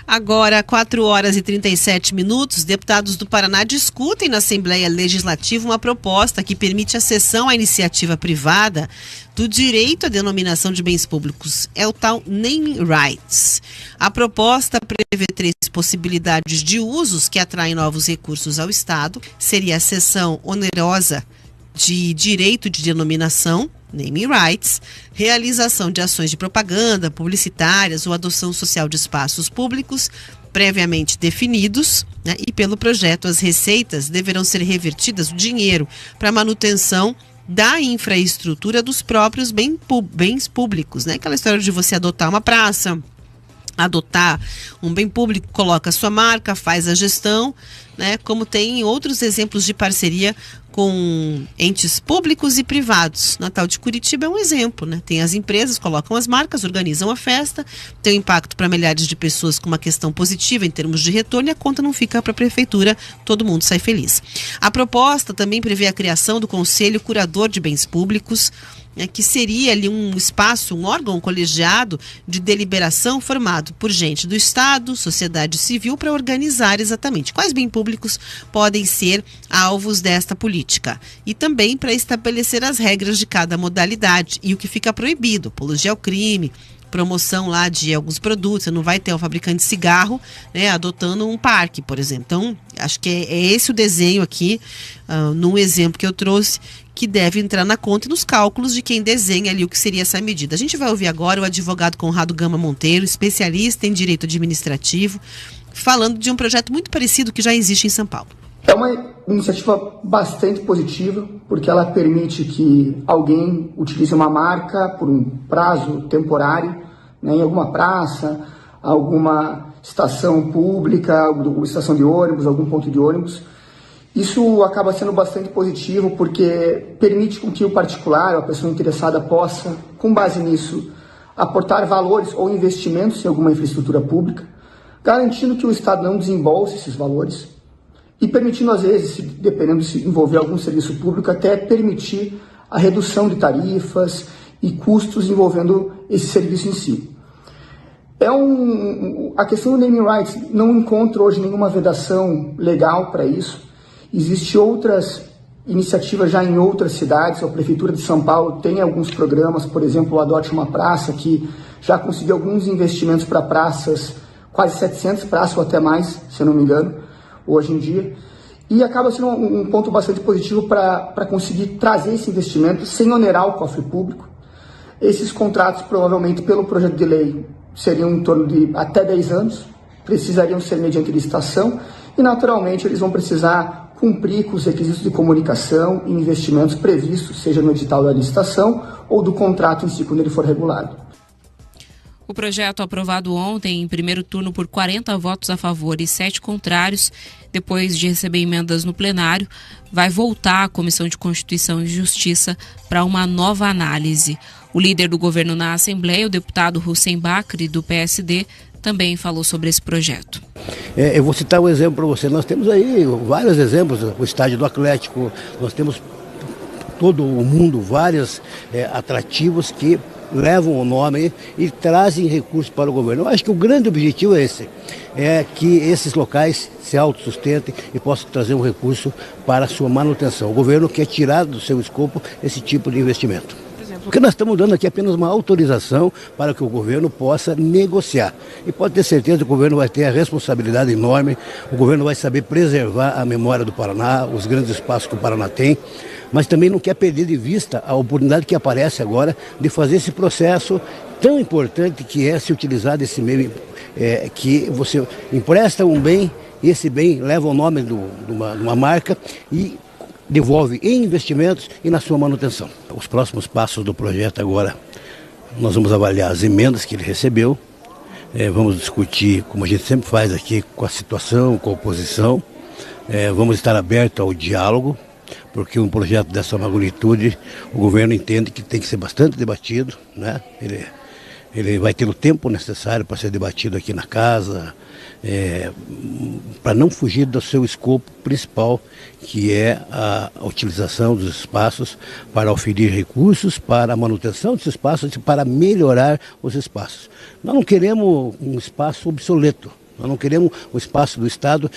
Agora, 4h37, deputados do Paraná discutem na Assembleia Legislativa uma proposta que permite a cessão à iniciativa privada do direito à denominação de bens públicos. É o tal naming rights. A proposta prevê 3 possibilidades de usos que atraem novos recursos ao Estado. Seria a cessão onerosa de direito de denominação, naming rights, realização de ações de propaganda, publicitárias ou adoção social de espaços públicos previamente definidos, né? E pelo projeto as receitas deverão ser revertidas, o dinheiro, para manutenção da infraestrutura dos próprios bens públicos, né? Aquela história de você adotar uma praça, adotar um bem público, coloca a sua marca, faz a gestão, né? Como tem outros exemplos de parceria com entes públicos e privados. Natal de Curitiba é um exemplo, né? Tem as empresas, colocam as marcas, organizam a festa, tem um impacto para milhares de pessoas com uma questão positiva em termos de retorno e a conta não fica para a prefeitura, todo mundo sai feliz. A proposta também prevê a criação do Conselho Curador de Bens Públicos, que seria ali um espaço, um órgão colegiado de deliberação formado por gente do Estado, sociedade civil, para organizar exatamente quais bens públicos podem ser alvos desta política. E também para estabelecer as regras de cada modalidade e o que fica proibido, apologia ao crime, promoção lá de alguns produtos. Você não vai ter um fabricante de cigarro, né, adotando um parque, por exemplo. Então, acho que é esse o desenho aqui, num exemplo que eu trouxe, que deve entrar na conta e nos cálculos de quem desenha ali o que seria essa medida. A gente vai ouvir agora o advogado Conrado Gama Monteiro, especialista em direito administrativo, falando de um projeto muito parecido que já existe em São Paulo. É uma iniciativa bastante positiva, porque ela permite que alguém utilize uma marca por um prazo temporário, né, em alguma praça, alguma estação pública, alguma estação de ônibus, algum ponto de ônibus. Isso acaba sendo bastante positivo porque permite com que o particular, a pessoa interessada, possa, com base nisso, aportar valores ou investimentos em alguma infraestrutura pública, garantindo que o Estado não desembolse esses valores e permitindo, às vezes, dependendo de se envolver algum serviço público, até permitir a redução de tarifas e custos envolvendo esse serviço em si. A questão do naming rights não encontra hoje nenhuma vedação legal para isso. Existem outras iniciativas já em outras cidades. A Prefeitura de São Paulo tem alguns programas, por exemplo, o Adote uma Praça, que já conseguiu alguns investimentos para praças, quase 700 praças ou até mais, se eu não me engano, hoje em dia. E acaba sendo um ponto bastante positivo para conseguir trazer esse investimento sem onerar o cofre público. Esses contratos, provavelmente, pelo projeto de lei, seriam em torno de até 10 anos, precisariam ser mediante licitação e, naturalmente, eles vão precisar cumprir com os requisitos de comunicação e investimentos previstos, seja no edital da licitação ou do contrato em si, quando ele for regulado. O projeto aprovado ontem em primeiro turno por 40 votos a favor e 7 contrários, depois de receber emendas no plenário, vai voltar à Comissão de Constituição e Justiça para uma nova análise. O líder do governo na Assembleia, o deputado Hussein Bacri, do PSD, também falou sobre esse projeto. Eu vou citar um exemplo para você. Nós temos aí vários exemplos, o estádio do Atlético, nós temos todo o mundo, vários atrativos que levam o nome e trazem recursos para o governo. Eu acho que o grande objetivo é esse, é que esses locais se autossustentem e possam trazer um recurso para a sua manutenção. O governo quer tirar do seu escopo esse tipo de investimento. Porque nós estamos dando aqui apenas uma autorização para que o governo possa negociar. E pode ter certeza que o governo vai ter a responsabilidade enorme, o governo vai saber preservar a memória do Paraná, os grandes espaços que o Paraná tem, mas também não quer perder de vista a oportunidade que aparece agora de fazer esse processo tão importante que é se utilizar desse meio, que você empresta um bem, e esse bem leva o nome de uma marca e devolve em investimentos e na sua manutenção. Os próximos passos do projeto agora, nós vamos avaliar as emendas que ele recebeu, vamos discutir, como a gente sempre faz aqui, com a situação, com a oposição, vamos estar abertos ao diálogo, porque um projeto dessa magnitude, o governo entende que tem que ser bastante debatido, né? Ele vai ter o tempo necessário para ser debatido aqui na casa, para não fugir do seu escopo principal, que é a utilização dos espaços para oferir recursos para a manutenção dos espaços e para melhorar os espaços. Nós não queremos um espaço obsoleto, Nós não queremos um espaço do Estado,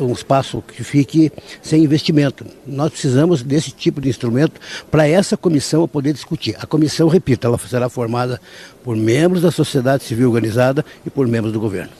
um espaço que fique sem investimento. Nós precisamos desse tipo de instrumento para essa comissão poder discutir. A comissão, repito, ela será formada por membros da sociedade civil organizada e por membros do governo.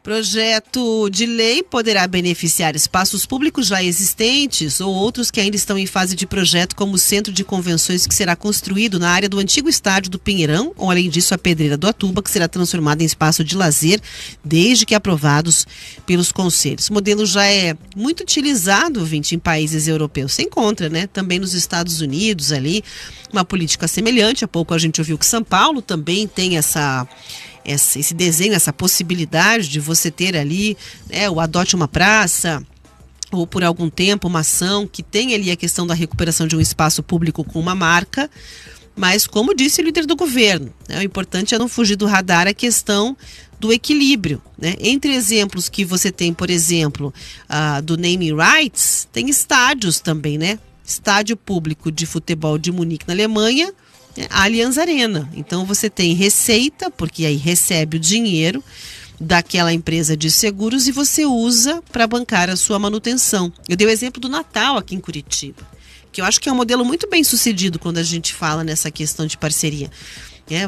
Projeto de lei poderá beneficiar espaços públicos já existentes ou outros que ainda estão em fase de projeto, como o centro de convenções que será construído na área do antigo estádio do Pinheirão, ou além disso a Pedreira do Atuba, que será transformada em espaço de lazer, desde que aprovados pelos conselhos. O modelo já é muito utilizado, em países europeus. Se encontra, né? Também nos Estados Unidos ali, uma política semelhante. Há pouco a gente ouviu que São Paulo também tem esse desenho, essa possibilidade de você ter ali, o Adote uma Praça, ou por algum tempo uma ação que tem ali a questão da recuperação de um espaço público com uma marca, mas como disse o líder do governo, o importante é não fugir do radar a questão do equilíbrio, né? Entre exemplos que você tem, por exemplo, do naming rights, tem estádios também, né? Estádio público de futebol de Munique, na Alemanha, a Allianz Arena. Então você tem receita, porque aí recebe o dinheiro daquela empresa de seguros e você usa para bancar a sua manutenção. Eu dei o exemplo do Natal aqui em Curitiba, que eu acho que é um modelo muito bem sucedido quando a gente fala nessa questão de parceria.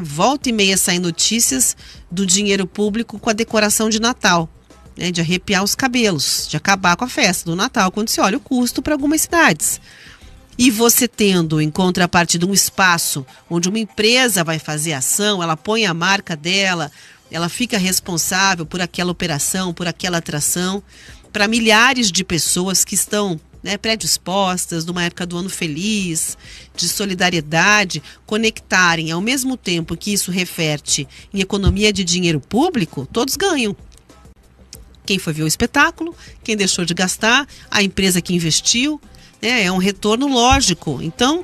Volta e meia saem notícias do dinheiro público com a decoração de Natal, de arrepiar os cabelos, de acabar com a festa do Natal, quando se olha o custo para algumas cidades. E você tendo, em contrapartida, um espaço onde uma empresa vai fazer ação, ela põe a marca dela, ela fica responsável por aquela operação, por aquela atração, para milhares de pessoas que estão predispostas, numa época do ano feliz, de solidariedade, conectarem ao mesmo tempo que isso reflete em economia de dinheiro público, todos ganham. Quem foi ver o espetáculo, quem deixou de gastar, a empresa que investiu, é um retorno lógico. Então,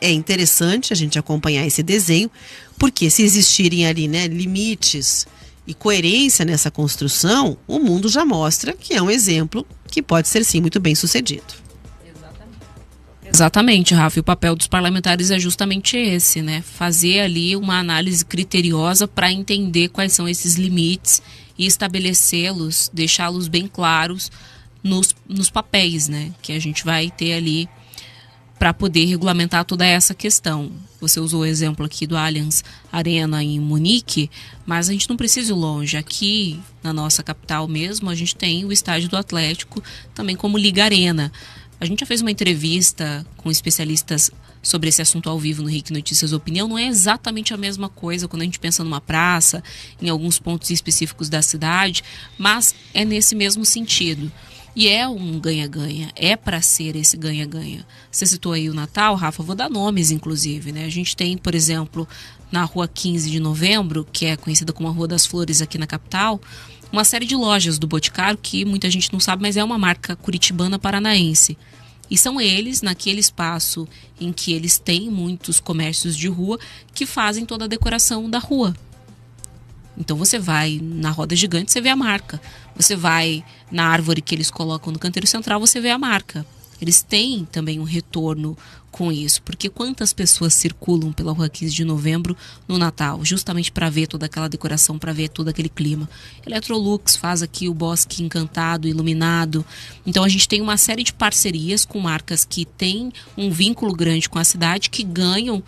é interessante a gente acompanhar esse desenho, porque se existirem ali limites e coerência nessa construção, o mundo já mostra que é um exemplo que pode ser sim muito bem sucedido. Exatamente, Rafa. E o papel dos parlamentares é justamente esse, né? Fazer ali uma análise criteriosa para entender quais são esses limites e estabelecê-los, deixá-los bem claros nos papéis, né, que a gente vai ter ali para poder regulamentar toda essa questão. Você usou o exemplo aqui do Allianz Arena em Munique, mas a gente não precisa ir longe. Aqui na nossa capital mesmo, a gente tem o estádio do Atlético, também como Liga Arena. A gente já fez uma entrevista com especialistas sobre esse assunto ao vivo no RIC Notícias Opinião. Não é exatamente a mesma coisa quando a gente pensa numa praça, em alguns pontos específicos da cidade, mas é nesse mesmo sentido. E é um ganha-ganha, é para ser esse ganha-ganha. Você citou aí o Natal, Rafa, vou dar nomes inclusive, né? A gente tem, por exemplo, na rua 15 de novembro, que é conhecida como a Rua das Flores aqui na capital, uma série de lojas do Boticário, que muita gente não sabe, mas é uma marca curitibana paranaense. E são eles, naquele espaço em que eles têm muitos comércios de rua, que fazem toda a decoração da rua. Então você vai na roda gigante, você vê a marca. Você vai na árvore que eles colocam no canteiro central, você vê a marca. Eles têm também um retorno com isso, porque quantas pessoas circulam pela Rua 15 de Novembro no Natal, justamente para ver toda aquela decoração, para ver todo aquele clima. Electrolux faz aqui o Bosque Encantado, iluminado. Então a gente tem uma série de parcerias com marcas que têm um vínculo grande com a cidade, que ganham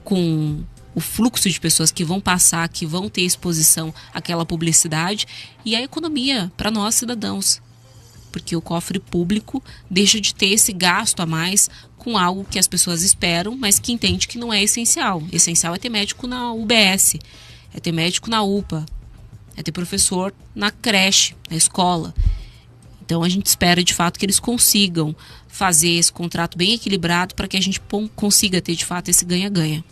com o fluxo de pessoas que vão passar, que vão ter exposição àquela publicidade, e a economia para nós cidadãos. Porque o cofre público deixa de ter esse gasto a mais com algo que as pessoas esperam, mas que entende que não é essencial. Essencial é ter médico na UBS, é ter médico na UPA, é ter professor na creche, na escola. Então a gente espera de fato que eles consigam fazer esse contrato bem equilibrado para que a gente consiga ter de fato esse ganha-ganha.